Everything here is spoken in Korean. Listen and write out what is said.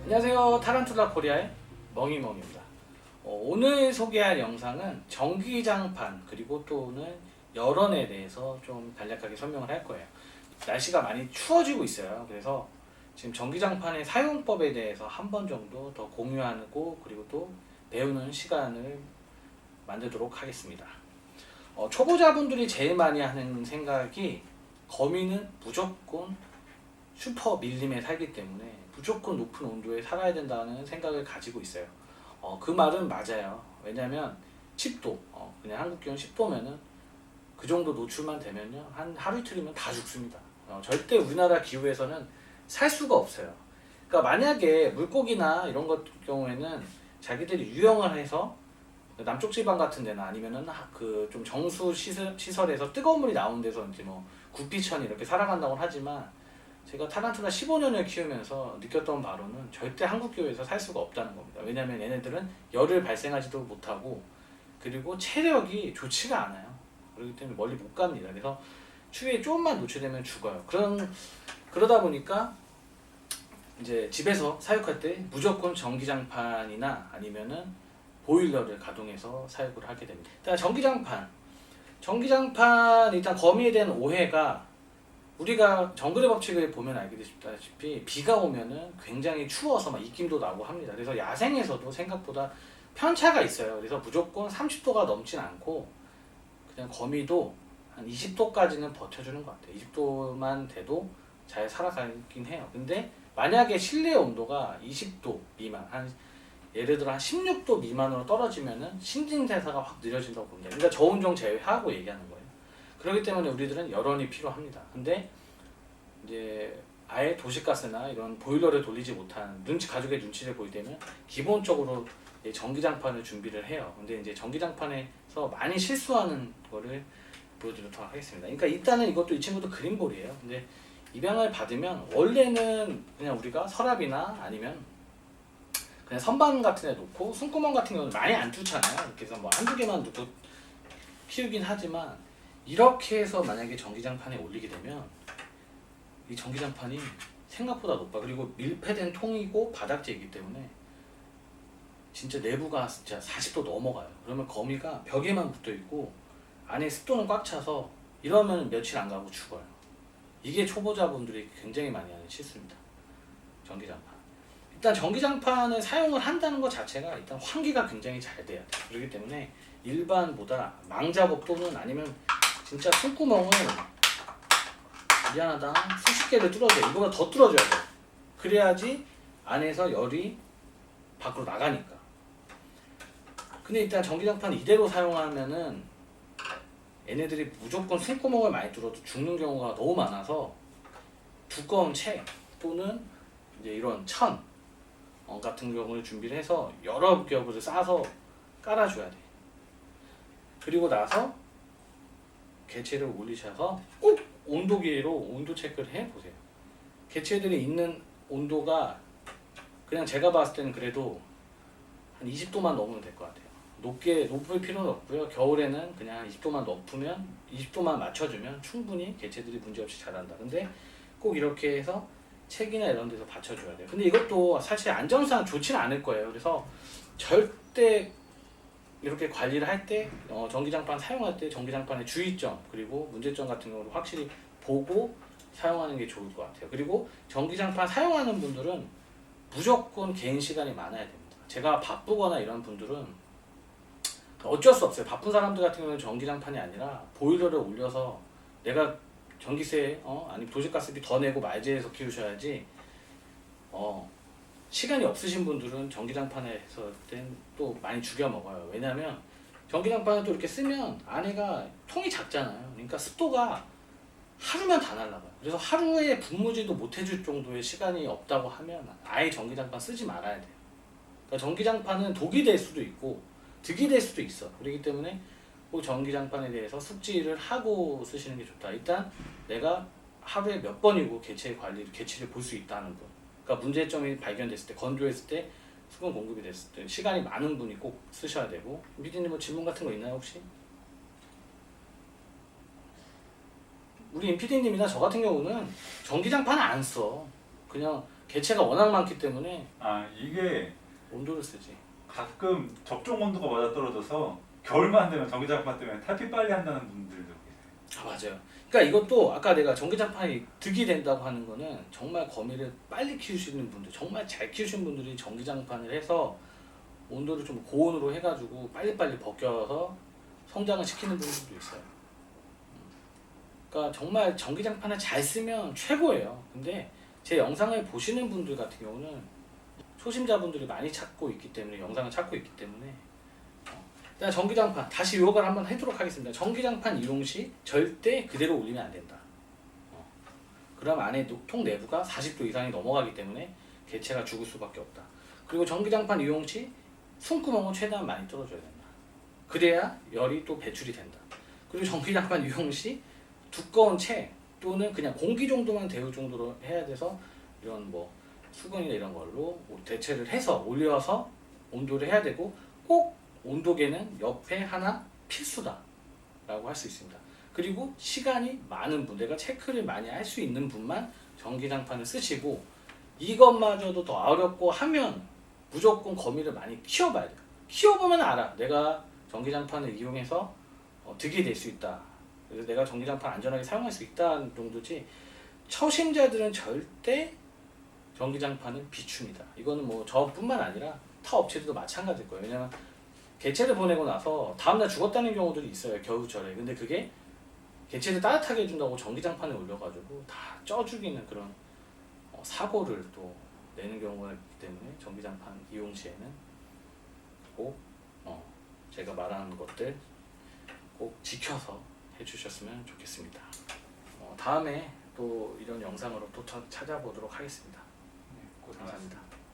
안녕하세요. 타란툴라 코리아의 멍이멍입니다. 오늘 소개할 영상은 전기장판 그리고 또는 열원에 대해서 좀 간략하게 설명을 할 거예요. 날씨가 많이 추워지고 있어요. 그래서 지금 전기장판의 사용법에 대해서 한 번 정도 더 공유하고 그리고 또 배우는 시간을 만들도록 하겠습니다. 초보자분들이 제일 많이 하는 생각이 거미는 무조건 슈퍼 밀림에 살기 때문에 무조건 높은 온도에 살아야 된다는 생각을 가지고 있어요. 그 말은 맞아요. 왜냐면 10도, 그냥 한국 기온 10도면은 그 정도 노출만 되면요, 한 하루 이틀이면 다 죽습니다. 절대 우리나라 기후에서는 살 수가 없어요. 그러니까 만약에 물고기나 이런 것 경우에는 자기들이 유영을 해서 남쪽 지방 같은 데나 아니면은 그 좀 정수 시설에서 뜨거운 물이 나오는 데서 이제 뭐 구피천이 이렇게 살아간다고 하지만, 제가 타란툴라 15년을 키우면서 느꼈던 바로는 절대 한국 기후에서 살 수가 없다는 겁니다. 왜냐면 얘네들은 열을 발생하지도 못하고 그리고 체력이 좋지가 않아요. 그렇기 때문에 멀리 못 갑니다. 그래서 추위에 조금만 노출되면 죽어요. 그러다 보니까 이제 집에서 사육할 때 무조건 전기장판이나 아니면은 보일러를 가동해서 사육을 하게 됩니다. 일단 전기장판 일단 거미에 대한 오해가, 우리가 정글의 법칙을 보면 알게 되시다시피 비가 오면은 굉장히 추워서 막 입김도 나고 합니다. 그래서 야생에서도 생각보다 편차가 있어요. 그래서 무조건 30도가 넘진 않고 그냥 거미도 한 20도까지는 버텨주는 것 같아요. 20도만 돼도 잘 살아가긴 해요. 근데 만약에 실내 온도가 20도 미만, 예를 들어 한 16도 미만으로 떨어지면은 신진대사가 확 느려진다고 봅니다. 그러니까 저온종 제외하고 얘기하는 거예요. 그렇기 때문에 우리들은 열원이 필요합니다. 근데 이제 아예 도시가스나 이런 보일러를 돌리지 못한 가족의 눈치를 보일 때면 기본적으로 전기장판을 준비를 해요. 근데 이제 전기장판에서 많이 실수하는 거를 보여드리도록 하겠습니다. 그러니까 일단은 이것도, 이 친구도 그린볼이에요. 근데 입양을 받으면 원래는 그냥 우리가 서랍이나 아니면 그냥 선반 같은 데 놓고 숨구멍 같은 경우는 많이 안 뚫잖아요. 그래서 뭐 한두 개만 놓고 키우긴 하지만, 이렇게 해서 만약에 전기장판에 올리게 되면 이 전기장판이 생각보다 높아. 그리고 밀폐된 통이고 바닥재이기 때문에 진짜 내부가 진짜 40도 넘어가요. 그러면 거미가 벽에만 붙어 있고 안에 습도는 꽉 차서 이러면 며칠 안 가고 죽어요. 이게 초보자분들이 굉장히 많이 하는 실수입니다. 전기장판. 일단 전기장판을 사용을 한다는 것 자체가 일단 환기가 굉장히 잘 돼야 돼요. 그렇기 때문에 일반보다 망작업 또는 아니면 진짜 손구멍을 미안하다 수십 개를 뚫어줘요. 이거보다 더 뚫어줘야 돼요. 그래야지 안에서 열이 밖으로 나가니까. 근데 일단 전기장판 이대로 사용하면은 얘네들이 무조건 손구멍을 많이 뚫어도 죽는 경우가 너무 많아서 두꺼운 책 또는 이제 이런 천 같은 경우를 준비를 해서 여러 겹을 싸서 깔아줘야 돼. 그리고 나서 개체를 올리셔서 꼭 온도계로 온도 체크를 해보세요. 개체들이 있는 온도가 그냥 제가 봤을 때는 그래도 한 20도만 넘으면 될 것 같아요. 높을 필요는 없고요. 겨울에는 그냥 20도만 높으면, 20도만 맞춰주면 충분히 개체들이 문제없이 자란다. 근데 꼭 이렇게 해서 책이나 이런 데서 받쳐줘야 돼요. 근데 이것도 사실 안전상 좋지는 않을 거예요. 그래서 절대 이렇게 관리를 할 때, 전기장판 사용할 때 전기장판의 주의점 그리고 문제점 같은 경우를 확실히 보고 사용하는 게 좋을 것 같아요. 그리고 전기장판 사용하는 분들은 무조건 개인 시간이 많아야 됩니다. 제가 바쁘거나 이런 분들은 어쩔 수 없어요. 바쁜 사람들 같은 경우는 전기장판이 아니라 보일러를 올려서 내가 전기세 아니 도시가스비 더 내고 말재에서 키우셔야지, 시간이 없으신 분들은 전기장판에 했을 땐 또 많이 죽여 먹어요. 왜냐면 전기장판을 또 이렇게 쓰면 안에가 통이 작잖아요. 그러니까 습도가 하루면 다 날라가요. 그래서 하루에 분무지도 못 해줄 정도의 시간이 없다고 하면 아예 전기장판 쓰지 말아야 돼요. 그러니까 전기장판은 독이 될 수도 있고 득이 될 수도 있어. 그렇기 때문에 꼭 전기장판에 대해서 숙지를 하고 쓰시는 게 좋다. 일단 내가 하루에 몇 번이고 개체를 볼 수 있다는 분. 그러니까 문제점이 발견됐을 때, 건조했을 때, 수분 공급이 됐을 때 시간이 많은 분이 꼭 쓰셔야 되고. 피디님 뭐 질문 같은 거 있나요 혹시? 우리 임 PD님이나 저 같은 경우는 전기장판을 안 써. 그냥 개체가 워낙 많기 때문에 아 이게 온도를 쓰지. 가끔 적정 온도가 맞아떨어져서 겨울만 되면 전기장판 때문에 탈피 빨리 한다는 분들도 계세요. 아 맞아요. 그러니까 이것도 아까 내가 전기장판이 득이 된다고 하는 거는 정말 거미를 빨리 키우시는 분들, 정말 잘 키우시는 분들이 전기장판을 해서 온도를 좀 고온으로 해가지고 빨리빨리 벗겨서 성장을 시키는 분들도 있어요. 그러니까 정말 전기장판을 잘 쓰면 최고예요. 근데 제 영상을 보시는 분들 같은 경우는 초심자분들이 많이 찾고 있기 때문에 영상을 찾고 있기 때문에 일단 전기장판 다시 요약을 한번 해도록 하겠습니다. 전기장판 이용 시 절대 그대로 올리면 안 된다. 그럼 안에 통 내부가 40도 이상이 넘어가기 때문에 개체가 죽을 수밖에 없다. 그리고 전기장판 이용 시 숨구멍은 최대한 많이 뚫어줘야 된다. 그래야 열이 또 배출이 된다. 그리고 전기장판 이용 시 두꺼운 채 또는 그냥 공기 정도만 데울 정도로 해야 돼서 이런 뭐 수건이나 이런 걸로 대체를 해서 올려서 온도를 해야 되고 꼭 온도계는 옆에 하나 필수다 라고 할 수 있습니다. 그리고 시간이 많은 분, 내가 체크를 많이 할 수 있는 분만 전기장판을 쓰시고 이것마저도 더 어렵고 하면 무조건 거미를 많이 키워봐야 돼요. 키워보면 알아. 내가 전기장판을 이용해서 득이 될 수 있다. 그래서 내가 전기장판 안전하게 사용할 수 있다는 정도지 초심자들은 절대 전기장판은 비춥니다. 이거는 뭐 저뿐만 아니라 타 업체들도 마찬가지일 거예요. 왜냐면 개체를 보내고 나서 다음날 죽었다는 경우들이 있어요. 겨울철에. 근데 그게 개체를 따뜻하게 해준다고 전기장판에 올려가지고 다 쪄 죽이는 그런 사고를 또 내는 경우가 있기 때문에 전기장판 이용 시에는 꼭 제가 말하는 것들 꼭 지켜서 해주셨으면 좋겠습니다. 다음에 또 이런 영상으로 또 찾아보도록 하겠습니다. 네, 고생하셨습니다. 감사합니다.